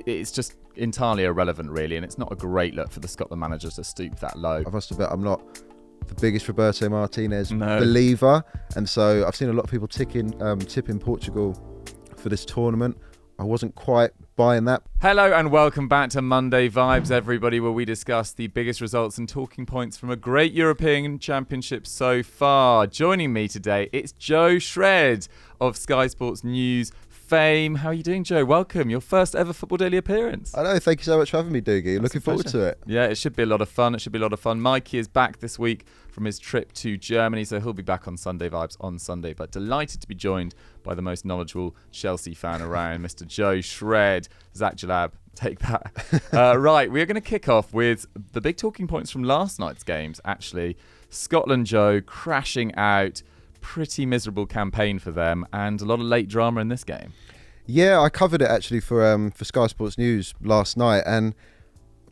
it's just entirely irrelevant, really, and it's not a great look for the Scotland manager to stoop that low. I must admit, I'm not the biggest Roberto Martinez believer, and so I've seen a lot of people tipping Portugal for this tournament. I wasn't quite buying that. Hello and welcome back to Monday Vibes, everybody, where we discuss the biggest results and talking points from a great European Championship so far. Joining me today, it's Joe Shred of Sky Sports News fame. How are you doing, Joe? Welcome. Your first ever Football Daily appearance. I know. Thank you so much for having me, Doogie. Looking forward to it. Yeah, it should be a lot of fun. Mikey is back this week from his trip to Germany, so he'll be back on Sunday Vibes on Sunday. But delighted to be joined by the most knowledgeable Chelsea fan around, Mr. Joe Shred. Zach Jalab, take that. Right, we're going to kick off with the big talking points from last night's games, actually. Scotland, Joe, crashing out. Pretty miserable campaign for them, and a lot of late drama in this game. Yeah, I covered it actually for Sky Sports News last night, and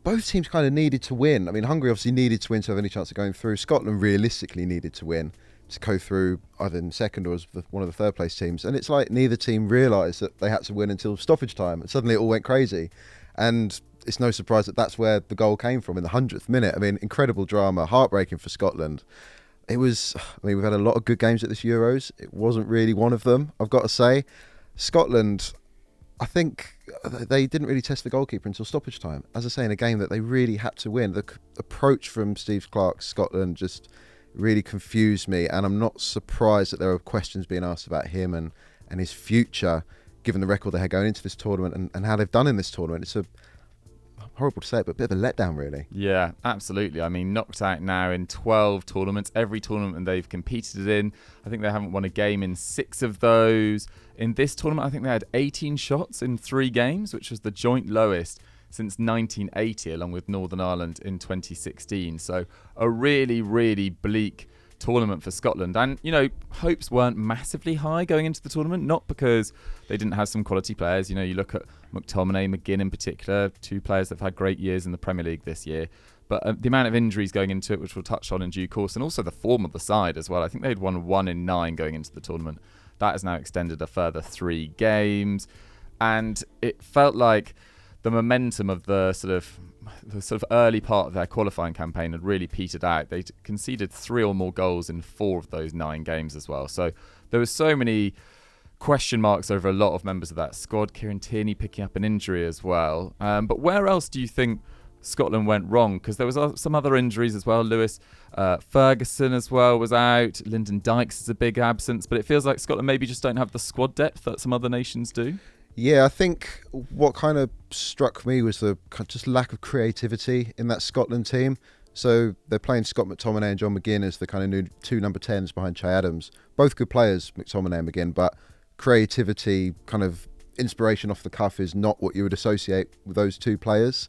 both teams kind of needed to win. I mean, Hungary obviously needed to win to have any chance of going through. Scotland realistically needed to win to go through either in second or as one of the third place teams. And it's like neither team realised that they had to win until stoppage time, and suddenly it all went crazy. And it's no surprise that that's where the goal came from in the 100th minute. I mean, incredible drama, heartbreaking for Scotland. It was, I mean, we've had a lot of good games at this Euros. It wasn't really one of them, I've got to say. Scotland, I think they didn't really test the goalkeeper until stoppage time. As I say, in a game that they really had to win. The approach from Steve Clarke, Scotland, just really confused me. And I'm not surprised that there are questions being asked about him and his future, given the record they had going into this tournament and how they've done in this tournament. It's horrible to say it, but a bit of a letdown, really. Yeah, absolutely. I mean, knocked out now in 12 tournaments, every tournament they've competed in. I think they haven't won a game in 6 of those. In this tournament, I think they had 18 shots in 3 games, which was the joint lowest since 1980, along with Northern Ireland in 2016. So a really, really bleak tournament for Scotland. And, you know, hopes weren't massively high going into the tournament, not because they didn't have some quality players. You know, you look at McTominay, McGinn in particular, 2 players that have had great years in the Premier League this year. But the amount of injuries going into it, which we'll touch on in due course, and also the form of the side as well. I think they'd won 1 in 9 going into the tournament. That has now extended a further 3 games. And it felt like the momentum of the sort of early part of their qualifying campaign had really petered out. They conceded 3 or more goals in 4 of those 9 games as well. So there were so many question marks over a lot of members of that squad. Kieran Tierney picking up an injury as well. But where else do you think Scotland went wrong? Because there was some other injuries as well. Lewis Ferguson as well was out. Lyndon Dykes is a big absence. But it feels like Scotland maybe just don't have the squad depth that some other nations do. Yeah, I think what kind of struck me was the just lack of creativity in that Scotland team. So they're playing Scott McTominay and John McGinn as the kind of new 2 number 10s behind Che Adams. Both good players, McTominay and McGinn, but creativity, kind of inspiration off the cuff is not what you would associate with those 2 players.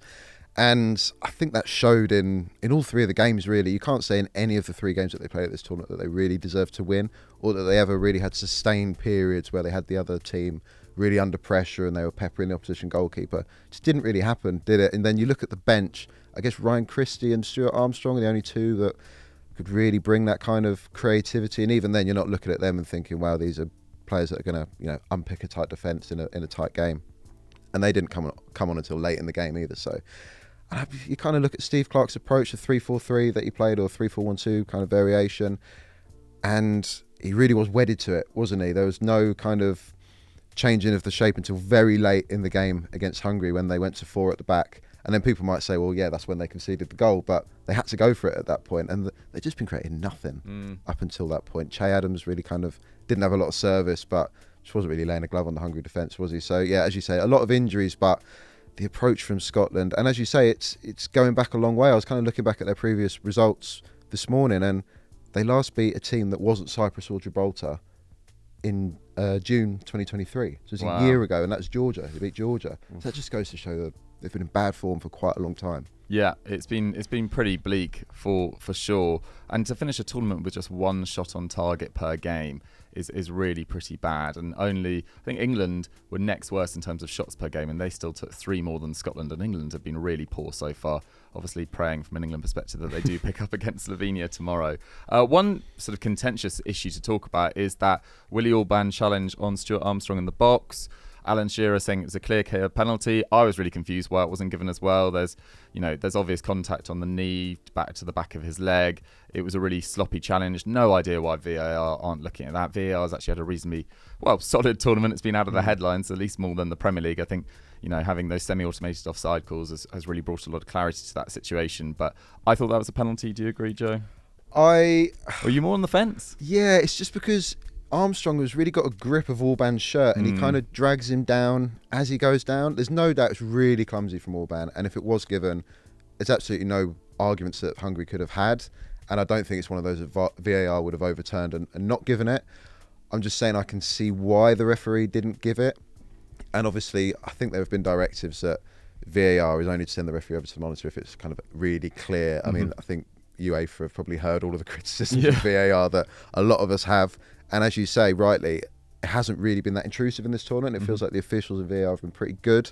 And I think that showed in all 3 of the games, really. You can't say in any of the 3 games that they played at this tournament that they really deserved to win, or that they ever really had sustained periods where they had the other team really under pressure and they were peppering the opposition goalkeeper. It just didn't really happen, did it? And then you look at the bench, I guess Ryan Christie and Stuart Armstrong are the only 2 that could really bring that kind of creativity. And even then, you're not looking at them and thinking, wow, these are players that are going to, you know, unpick a tight defence in a tight game. And they didn't come on until late in the game either. So you kind of look at Steve Clarke's approach, the 3-4-3 that he played, or 3-4-1-2 kind of variation, and he really was wedded to it, wasn't he? There was no kind of changing of the shape until very late in the game against Hungary when they went to 4 at the back. And then people might say, well, yeah, that's when they conceded the goal, but they had to go for it at that point. And they've just been creating nothing up until that point. Che Adams really kind of didn't have a lot of service, but just wasn't really laying a glove on the Hungary defence, was he? So, yeah, as you say, a lot of injuries, but the approach from Scotland, and as you say, it's going back a long way. I was kind of looking back at their previous results this morning, and they last beat a team that wasn't Cyprus or Gibraltar in June 2023. So it's a year ago, and that's Georgia. They beat Georgia. So that just goes to show that they've been in bad form for quite a long time. Yeah, it's been pretty bleak for sure. And to finish a tournament with just 1 shot on target per game is really pretty bad. And only, I think England were next worst in terms of shots per game, and they still took 3 more than Scotland. And England have been really poor so far. Obviously praying from an England perspective that they do pick up against Slovenia tomorrow. One sort of contentious issue to talk about is that Willie Orban challenge on Stuart Armstrong in the box. Alan Shearer saying it was a clear penalty. I was really confused why it wasn't given as well. There's obvious contact on the knee, back to the back of his leg. It was a really sloppy challenge. No idea why VAR aren't looking at that. VAR's actually had a reasonably, solid tournament. It's been out of the headlines, at least more than the Premier League. I think, having those semi-automated offside calls has really brought a lot of clarity to that situation. But I thought that was a penalty. Do you agree, Joe? Were you more on the fence? Yeah, it's just because Armstrong has really got a grip of Orban's shirt and he kind of drags him down as he goes down. There's no doubt it's really clumsy from Orban, and if it was given, there's absolutely no arguments that Hungary could have had, and I don't think it's one of those that VAR would have overturned and not given it. I'm just saying I can see why the referee didn't give it, and obviously I think there have been directives that VAR is only to send the referee over to the monitor if it's kind of really clear. I mean, I think UEFA have probably heard all of the criticisms of VAR that a lot of us have, and as you say rightly, it hasn't really been that intrusive in this tournament. It feels like the officials of VAR have been pretty good.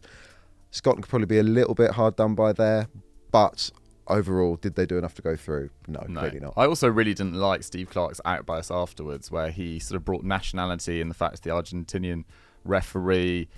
Scotland could probably be a little bit hard done by there, but overall, did they do enough to go through? No, clearly not. I also really didn't like Steve Clarke's outburst afterwards, where he sort of brought nationality and the fact the Argentinian referee,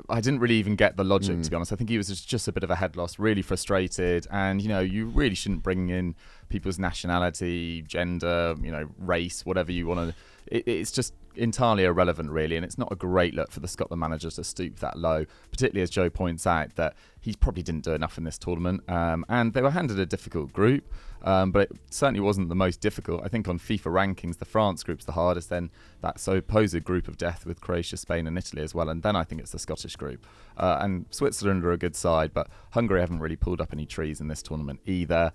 I didn't really even get the logic, to be honest. I think he was just a bit of a head loss, really frustrated. And, you really shouldn't bring in people's nationality, gender, race, whatever you want to. It's just entirely irrelevant, really. And it's not a great look for the Scotland managers to stoop that low, particularly as Joe points out that he probably didn't do enough in this tournament. And they were handed a difficult group, but it certainly wasn't the most difficult. I think on FIFA rankings, the France group's the hardest, then that supposed group of death with Croatia, Spain and Italy as well. And then I think it's the Scottish group. And Switzerland are a good side, but Hungary haven't really pulled up any trees in this tournament either.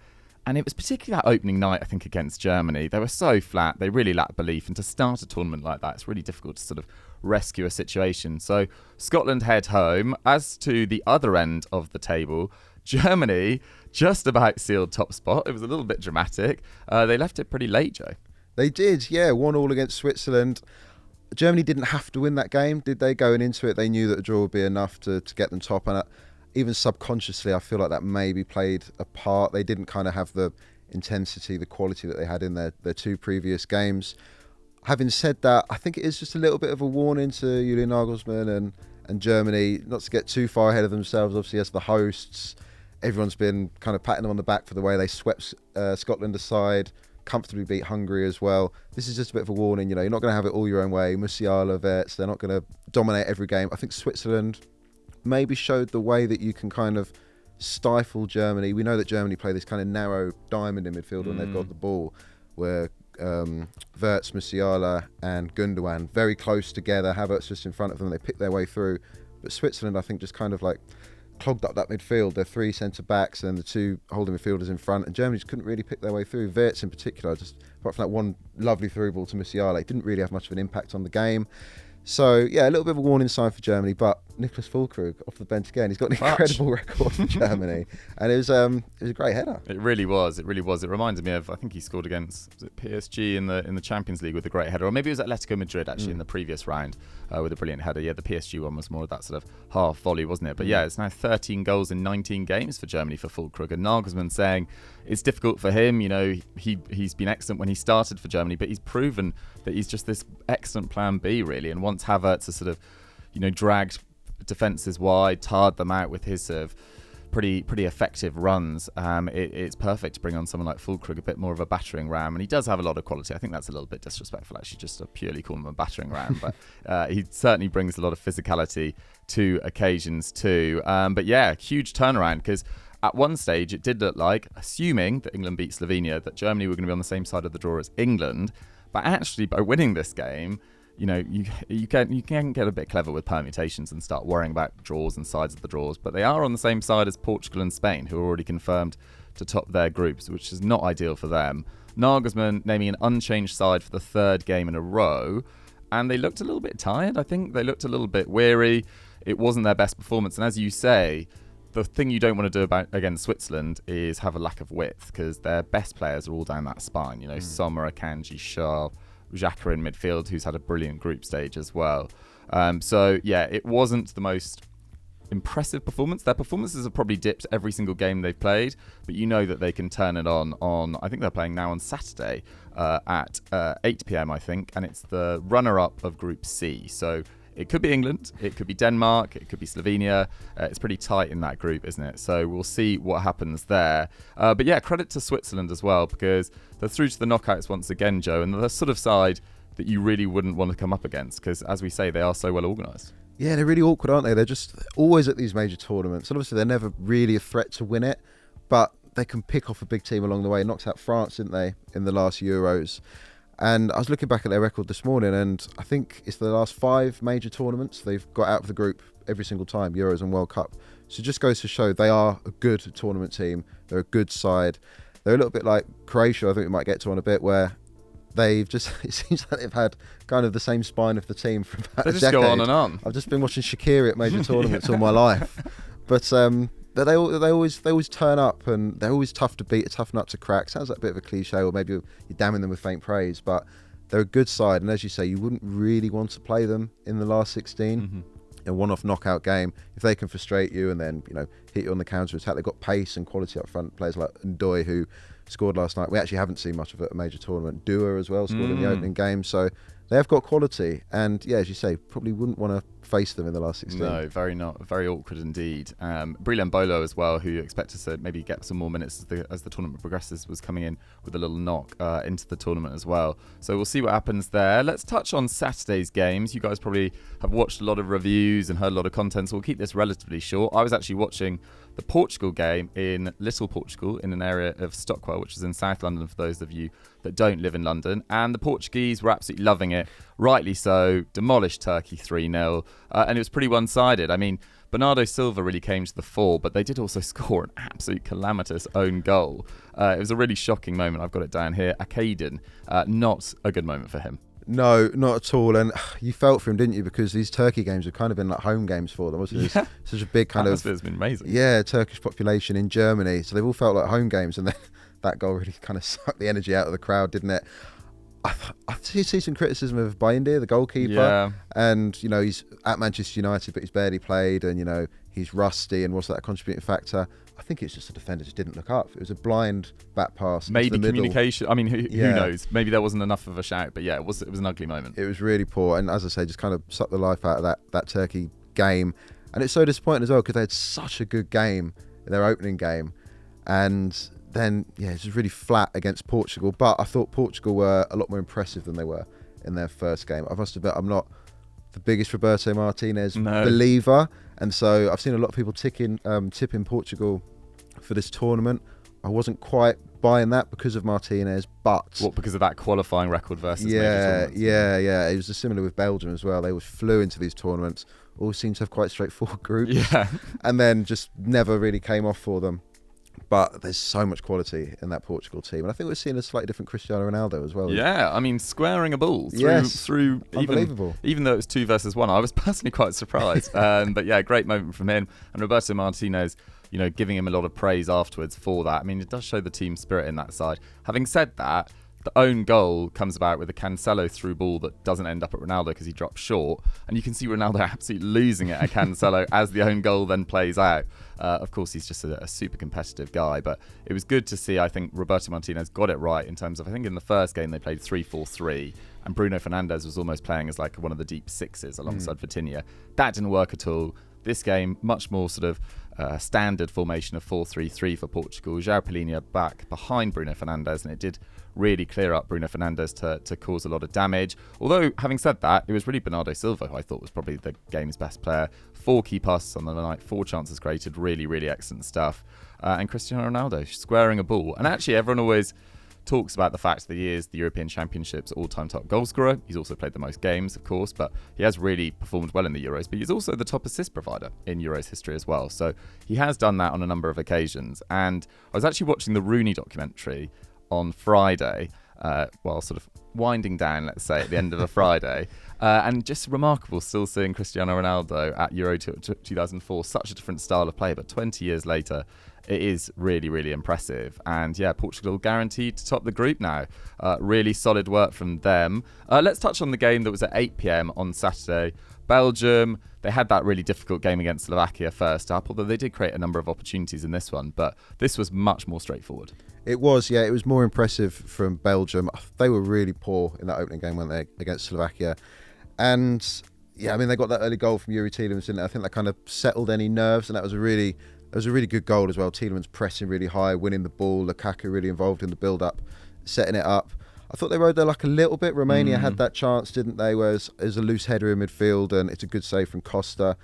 And it was particularly that opening night, I think, against Germany. They were so flat. They really lacked belief. And to start a tournament like that, it's really difficult to sort of rescue a situation. So Scotland head home. As to the other end of the table, Germany just about sealed top spot. It was a little bit dramatic. They left it pretty late, Joe. They did, yeah. 1-1 against Switzerland. Germany didn't have to win that game, did they? Going into it, they knew that the draw would be enough to get them top. And even subconsciously, I feel like that maybe played a part. They didn't kind of have the intensity, the quality that they had in their two previous games. Having said that, I think it is just a little bit of a warning to Julian Nagelsmann and Germany not to get too far ahead of themselves. Obviously, as the hosts, everyone's been kind of patting them on the back for the way they swept Scotland aside, comfortably beat Hungary as well. This is just a bit of a warning. You're not going to have it all your own way. Musiala, Wirtz, they're not going to dominate every game. I think Switzerland maybe showed the way that you can kind of stifle Germany. We know that Germany play this kind of narrow diamond in midfield when they've got the ball, where Wirtz, Musiala and Gundogan very close together. Havertz just in front of them. They pick their way through. But Switzerland, I think, just kind of like clogged up that midfield. Their three centre-backs and the two holding midfielders in front. And Germany just couldn't really pick their way through. Wirtz in particular, just apart from that one lovely through ball to Musiala, it didn't really have much of an impact on the game. So, yeah, a little bit of a warning sign for Germany, but Nicholas Füllkrug off the bench again. He's got an incredible record for Germany, and it was a great header. It really was. It reminded me of, I think he scored against PSG in the Champions League with a great header, or maybe it was Atletico Madrid actually in the previous round with a brilliant header. Yeah, the PSG one was more of that sort of half volley, wasn't it? But yeah, it's now 13 goals in 19 games for Germany for Füllkrug, and Nagelsmann saying it's difficult for him. He's been excellent when he started for Germany, but he's proven that he's just this excellent plan B, really. And once Havertz has sort of, dragged defences wide, tarred them out with his sort of pretty effective runs, it's perfect to bring on someone like Füllkrug, a bit more of a battering ram. And he does have a lot of quality. I think that's a little bit disrespectful, actually, just to purely call him a battering ram. But he certainly brings a lot of physicality to occasions too. But yeah, huge turnaround, because at one stage it did look like, assuming that England beat Slovenia, that Germany were going to be on the same side of the draw as England. But actually, by winning this game, you can get a bit clever with permutations and start worrying about draws and sides of the draws. But they are on the same side as Portugal and Spain, who are already confirmed to top their groups, which is not ideal for them. Nagelsmann naming an unchanged side for the third game in a row, and they looked a little bit tired. I think they looked a little bit weary. It wasn't their best performance, and as you say, the thing you don't want to do against Switzerland is have a lack of width, because their best players are all down that spine. Sommer, Akanji, Shaw, Xhaka in midfield, who's had a brilliant group stage as well. So yeah, it wasn't the most impressive performance. Their performances have probably dipped every single game they've played, but you know that they can turn it on I think they're playing now on Saturday at 8 p.m, I think, and it's the runner-up of Group C. So It could be England, it could be Denmark, it could be Slovenia. It's pretty tight in that group, isn't it? So we'll see what happens there. But yeah, credit to Switzerland as well, because they're through to the knockouts once again, Joe, and they're the sort of side that you really wouldn't want to come up against, because as we say, they are so well organised. Yeah, they're really awkward, aren't they? They're just always at these major tournaments. And obviously, they're never really a threat to win it, but they can pick off a big team along the way. Knocked out France, didn't they, in the last Euros? And I was looking back at their record this morning, and I think it's the last 5 major tournaments they've got out of the group every single time, Euros and World Cup. So it just goes to show they are a good tournament team. They're a good side. They're a little bit like Croatia, I think we might get to in a bit, where they've just, it seems like they've had kind of the same spine of the team for about a decade. They just go on and on. I've just been watching Shaqiri at major tournaments all my life. But they always turn up, and they're always tough to beat, a tough nut to crack. Sounds like a bit of a cliche, or maybe you're damning them with faint praise, but they're a good side. And as you say, you wouldn't really want to play them in the last 16. Mm-hmm. A one-off knockout game. If they can frustrate you and then hit you on the counter-attack, they've got pace and quality up front. Players like Ndoye, who scored last night. We actually haven't seen much of it at a major tournament. Dua as well scored in the opening game. So they have got quality, and yeah, as you say, probably wouldn't want to face them in the last 16. No, very awkward indeed. Brilliant Bolo as well, who you expect to maybe get some more minutes as the tournament progresses, was coming in with a little knock into the tournament as well. So we'll see what happens there. Let's touch on Saturday's games. You guys probably have watched a lot of reviews and heard a lot of content, so we'll keep this relatively short. I was actually watching the Portugal game in Little Portugal, in an area of Stockwell, which is in South London for those of you that don't live in London. And the Portuguese were absolutely loving it, rightly so, demolished Turkey 3-0, and it was pretty one-sided. I mean, Bernardo Silva really came to the fore, but they did also score an absolute calamitous own goal. It was a really shocking moment. I've got it down here. Akaden, not a good moment for him. No, not at all. And you felt for him, didn't you? Because these Turkey games have kind of been like home games for them. Wasn't it? Yeah. Such a big kind of... It's been amazing. Yeah, Turkish population in Germany. So they've all felt like home games. And then that goal really kind of sucked the energy out of the crowd, didn't it? I see some criticism of Bayindir, the goalkeeper. Yeah. And, he's at Manchester United, but he's barely played. And, he's rusty. And was that a contributing factor? I think it's just the defender just didn't look up. It was a blind back pass. Maybe communication. I mean, who knows? Maybe there wasn't enough of a shout. But yeah, it was an ugly moment. It was really poor. And as I say, just kind of sucked the life out of that Turkey game. And it's so disappointing as well, because they had such a good game in their opening game. And then, yeah, it's just really flat against Portugal. But I thought Portugal were a lot more impressive than they were in their first game. I must admit, I'm not the biggest Roberto Martinez believer. And so I've seen a lot of people tipping Portugal for this tournament. I wasn't quite buying that because of Martinez, but... What, because of that qualifying record versus major tournaments? Yeah. It was similar with Belgium as well. They always flew into these tournaments. All seemed to have quite straightforward groups. Yeah. And then just never really came off for them. But there's so much quality in that Portugal team. And I think we're seeing a slightly different Cristiano Ronaldo as well. Yeah, I mean, squaring a ball through unbelievable. Even though it was 2 versus 1, I was personally quite surprised. But yeah, great moment from him. And Roberto Martinez, giving him a lot of praise afterwards for that. I mean, it does show the team spirit in that side. Having said that, the own goal comes about with a Cancelo through ball that doesn't end up at Ronaldo because he drops short. And you can see Ronaldo absolutely losing it at Cancelo as the own goal then plays out. Of course, he's just a super competitive guy, but it was good to see. I think Roberto Martinez got it right in terms of, I think in the first game they played 3-4-3 and Bruno Fernandes was almost playing as like one of the deep sixes alongside Vitinha. That didn't work at all. This game, much more sort of standard formation of 4-3-3 for Portugal. João Palhinha back behind Bruno Fernandes, and it did really clear up Bruno Fernandes to cause a lot of damage. Although, having said that, it was really Bernardo Silva who I thought was probably the game's best player. 4 key passes on the night, 4 chances created, really, really excellent stuff. And Cristiano Ronaldo squaring a ball. And actually, everyone always talks about the fact that he is the European Championship's all-time top goal scorer. He's also played the most games, of course, but he has really performed well in the Euros. But he's also the top assist provider in Euros history as well. So he has done that on a number of occasions. And I was actually watching the Rooney documentary on Friday, while sort of winding down, let's say, at the end of a Friday. And just remarkable still seeing Cristiano Ronaldo at Euro 2004, such a different style of play, but 20 years later, it is really, really impressive. And yeah, Portugal guaranteed to top the group now. Really solid work from them. Let's touch on the game that was at 8 p.m. on Saturday. Belgium, they had that really difficult game against Slovakia first up, although they did create a number of opportunities in this one, but this was much more straightforward. It was, yeah. It was more impressive from Belgium. They were really poor in that opening game, weren't they, against Slovakia. And yeah, I mean, they got that early goal from Yuri Tielemans, didn't they? I think that kind of settled any nerves, and that was a really good goal as well. Tielemans pressing really high, winning the ball. Lukaku really involved in the build-up, setting it up. I thought they rode their luck a little bit. Romania had that chance, didn't they? Whereas there's a loose header in midfield, and it's a good save from Costa.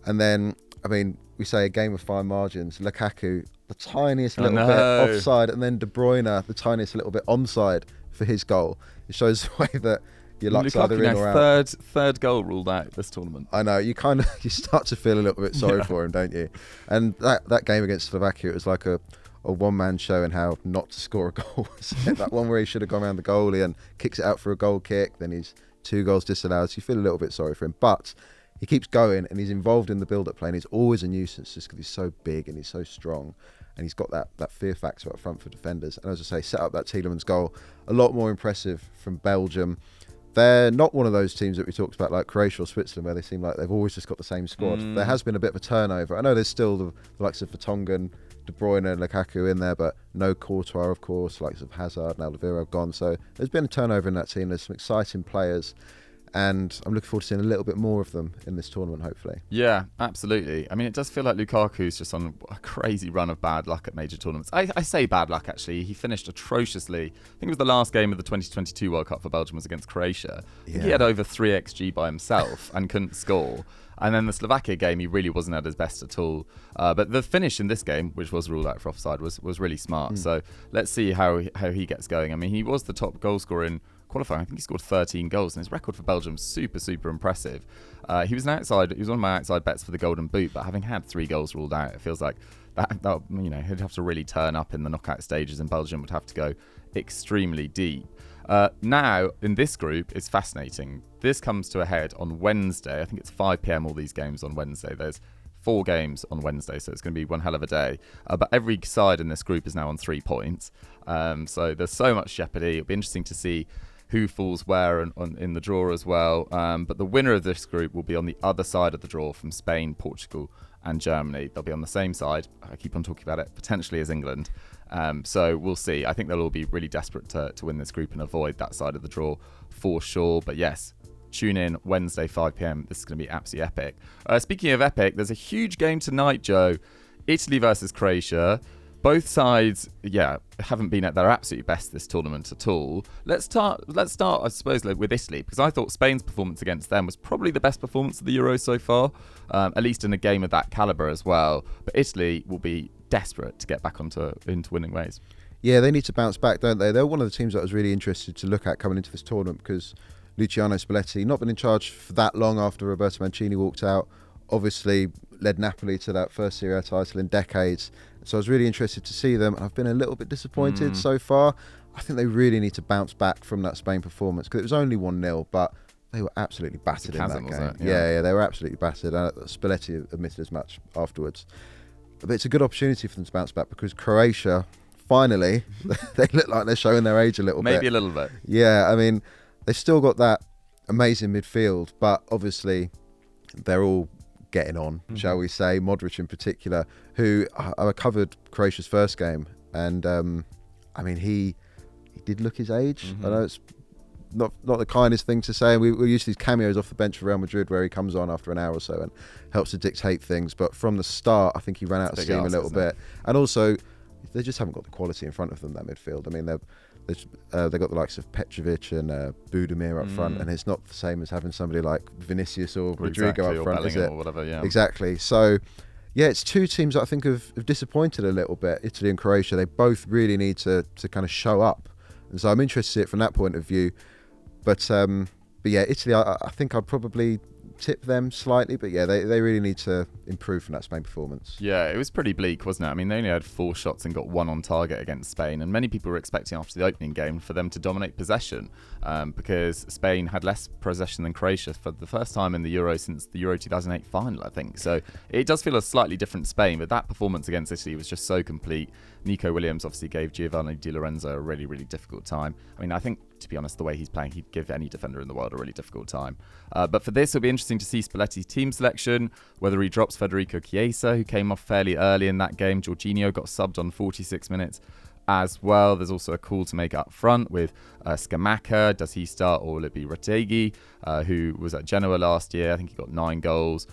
And then, I mean, we say a game of fine margins. Lukaku, the tiniest little bit offside, and then De Bruyne, the tiniest little bit onside for his goal. It shows the way that your luck's either in or out. Third goal ruled out this tournament. I know, you start to feel a little bit sorry for him, don't you? And that game against Slovakia, it was like a one-man show in how not to score a goal. That one where he should have gone around the goalie and kicks it out for a goal kick, then he's 2 goals disallowed, so you feel a little bit sorry for him. But he keeps going, and he's involved in the build-up play, and he's always a nuisance just because he's so big and he's so strong, and he's got that fear factor up front for defenders. And as I say, set up that Tielemans goal, a lot more impressive from Belgium. They're not one of those teams that we talked about like Croatia or Switzerland where they seem like they've always just got the same squad. There has been a bit of a turnover. I know there's still the likes of Vertonghen, De Bruyne and Lukaku in there, but no Courtois, of course, likes of Hazard and Alderweireld have gone. So there's been a turnover in that team. There's some exciting players, and I'm looking forward to seeing a little bit more of them in this tournament, hopefully. Yeah, absolutely. I mean, it does feel like Lukaku's just on a crazy run of bad luck at major tournaments. I say bad luck, actually. He finished atrociously. I think it was the last game of the 2022 World Cup for Belgium was against Croatia. I think he had over 3 XG by himself and couldn't score. And then the Slovakia game, he really wasn't at his best at all. But the finish in this game, which was ruled out for offside, was really smart. So let's see how he gets going. I mean, he was the top goal scorer in qualifying. I think he scored 13 goals, and his record for Belgium is super impressive. He was one of my outside bets for the Golden Boot, but having had 3 goals ruled out, it feels like that he'd have to really turn up in the knockout stages, and Belgium would have to go extremely deep. Now, in this group, it's fascinating. This comes to a head on Wednesday. I think it's 5 p.m. all these games on Wednesday. There's 4 games on Wednesday, so it's going to be one hell of a day. But every side in this group is now on 3 points. So there's so much jeopardy. It'll be interesting to see who falls where in the draw as well. But the winner of this group will be on the other side of the draw from Spain, Portugal and Germany. They'll be on the same side. I keep on talking about it, potentially as England. So we'll see. I think they'll all be really desperate to win this group and avoid that side of the draw for sure. But yes, tune in Wednesday, 5 p.m. This is going to be absolutely epic. Speaking of epic, there's a huge game tonight, Joe. Italy versus Croatia. Both sides, haven't been at their absolute best this tournament at all. Let's start, I suppose, with Italy, because I thought Spain's performance against them was probably the best performance of the Euros so far, at least in a game of that calibre as well. But Italy will be desperate to get back into winning ways. Yeah, they need to bounce back, don't they? They're one of the teams that I was really interested to look at coming into this tournament because Luciano Spalletti, not been in charge for that long after Roberto Mancini walked out, obviously led Napoli to that first Serie A title in decades. So I was really interested to see them. I've been a little bit disappointed so far. I think they really need to bounce back from that Spain performance because it was only 1-0, but they were absolutely battered in that game. Yeah, they were absolutely battered. Spalletti admitted as much afterwards. But it's a good opportunity for them to bounce back because Croatia, finally, they look like they're showing their age a little bit. Maybe a little bit. Yeah, I mean, they've still got that amazing midfield, but obviously they're all getting on, shall we say. Modric in particular, who I covered Croatia's first game, and I mean, he did look his age. I know it's not the kindest thing to say. We're used to these cameos off the bench for Real Madrid where he comes on after an hour or so and helps to dictate things. But from the start, I think he ran out of steam a little bit. And also, they just haven't got the quality in front of them, that midfield. I mean, they've got the likes of Petrovic and Budimir up front, and it's not the same as having somebody like Vinicius or Rodrigo up front, is it? Or whatever, yeah. Exactly. So, yeah, it's 2 teams that I think have disappointed a little bit, Italy and Croatia. They both really need to kind of show up. And so I'm interested to see it from that point of view. But yeah, Italy, I think I'd probably tip them slightly, but yeah, they really need to improve from that Spain performance. Yeah, it was pretty bleak, wasn't it? I mean, they only had 4 shots and got 1 on target against Spain, and many people were expecting after the opening game for them to dominate possession because Spain had less possession than Croatia for the first time in the Euro since the Euro 2008 final, I think. So it does feel a slightly different Spain, but that performance against Italy was just so complete. Nico Williams obviously gave Giovanni Di Lorenzo a really, really difficult time. I mean, I think, to be honest, the way he's playing, he'd give any defender in the world a really difficult time. But for this, it'll be interesting to see Spalletti's team selection, whether he drops Federico Chiesa, who came off fairly early in that game. Jorginho got subbed on 46 minutes. as well. There's also a call to make up front with Scamacca. Does he start, or will it be Retegui, who was at Genoa last year? I think he got 9 goals.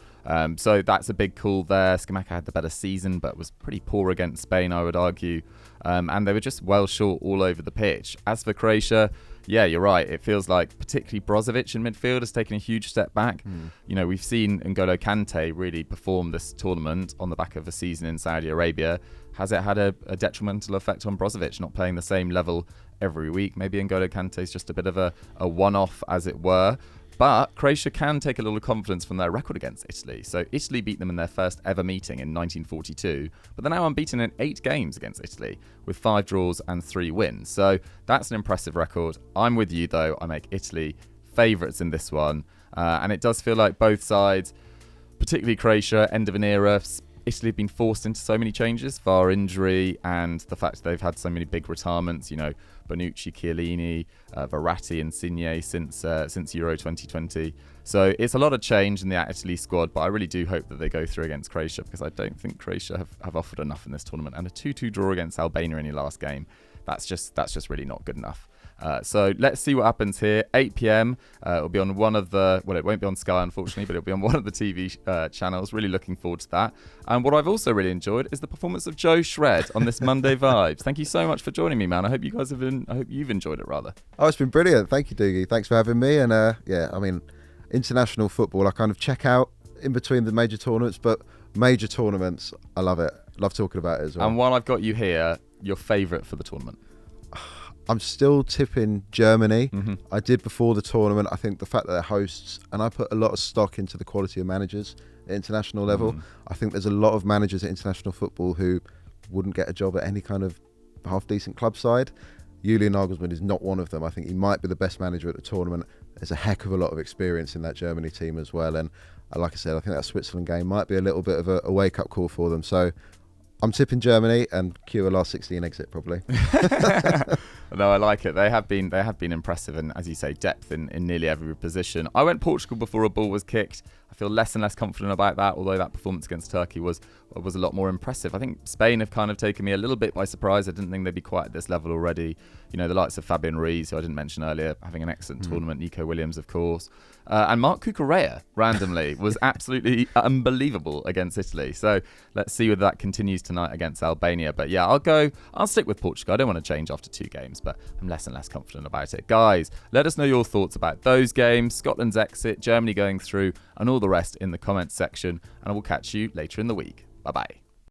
So that's a big call there. Scamacca had the better season, but was pretty poor against Spain, I would argue. And they were just well short all over the pitch. As for Croatia, yeah, you're right. It feels like particularly Brozovic in midfield has taken a huge step back. You know, we've seen N'Golo Kante really perform this tournament on the back of a season in Saudi Arabia. Has it had a detrimental effect on Brozovic not playing the same level every week? Maybe N'Golo Kante is just a bit of a one-off, as it were. But Croatia can take a little confidence from their record against Italy. So Italy beat them in their first ever meeting in 1942, but they're now unbeaten in 8 games against Italy with 5 draws and 3 wins. So that's an impressive record. I'm with you though. I make Italy favourites in this one. And it does feel like both sides, particularly Croatia, end of an era. Italy have been forced into so many changes, VAR injury, and the fact they've had so many big retirements, you know, Bonucci, Chiellini, Verratti, and Insigne since Euro 2020. So it's a lot of change in the Italy squad, but I really do hope that they go through against Croatia, because I don't think Croatia have offered enough in this tournament. And a 2-2 draw against Albania in your last game, that's just really not good enough. So let's see what happens here. 8 p.m. It'll be on one of the, well, it won't be on Sky, unfortunately, but it'll be on one of the TV channels. Really looking forward to that. And what I've also really enjoyed is the performance of Joe Shred on this Monday Vibes. Thank you so much for joining me, man. I hope you've enjoyed it, rather. Oh, it's been brilliant. Thank you, Doogie. Thanks for having me. And yeah, I mean, international football, I kind of check out in between the major tournaments, but major tournaments, I love it. Love talking about it as well. And while I've got you here, your favourite for the tournament? I'm still tipping Germany. I did before the tournament. I think the fact that they're hosts, and I put a lot of stock into the quality of managers at international level. I think there's a lot of managers at international football who wouldn't get a job at any kind of half-decent club side. Julian Nagelsmann is not one of them. I think he might be the best manager at the tournament. There's a heck of a lot of experience in that Germany team as well. And like I said, I think that Switzerland game might be a little bit of a wake-up call for them. So I'm tipping Germany and cue a last 16 exit probably. No, I like it. They have been impressive, and as you say, depth in nearly every position. I went Portugal before a ball was kicked. I feel less and less confident about that, although that performance against Turkey was a lot more impressive. I think Spain have kind of taken me a little bit by surprise. I didn't think they'd be quite at this level already. You know, the likes of Fabian Ruiz, who I didn't mention earlier, having an excellent tournament. Nico Williams, of course. And Marc Cucurella, randomly, was absolutely unbelievable against Italy. So let's see whether that continues tonight against Albania. But yeah, I'll stick with Portugal. I don't want to change after 2 games, but I'm less and less confident about it. Guys, let us know your thoughts about those games, Scotland's exit, Germany going through, and all the rest in the comments section. And I will catch you later in the week. Bye-bye.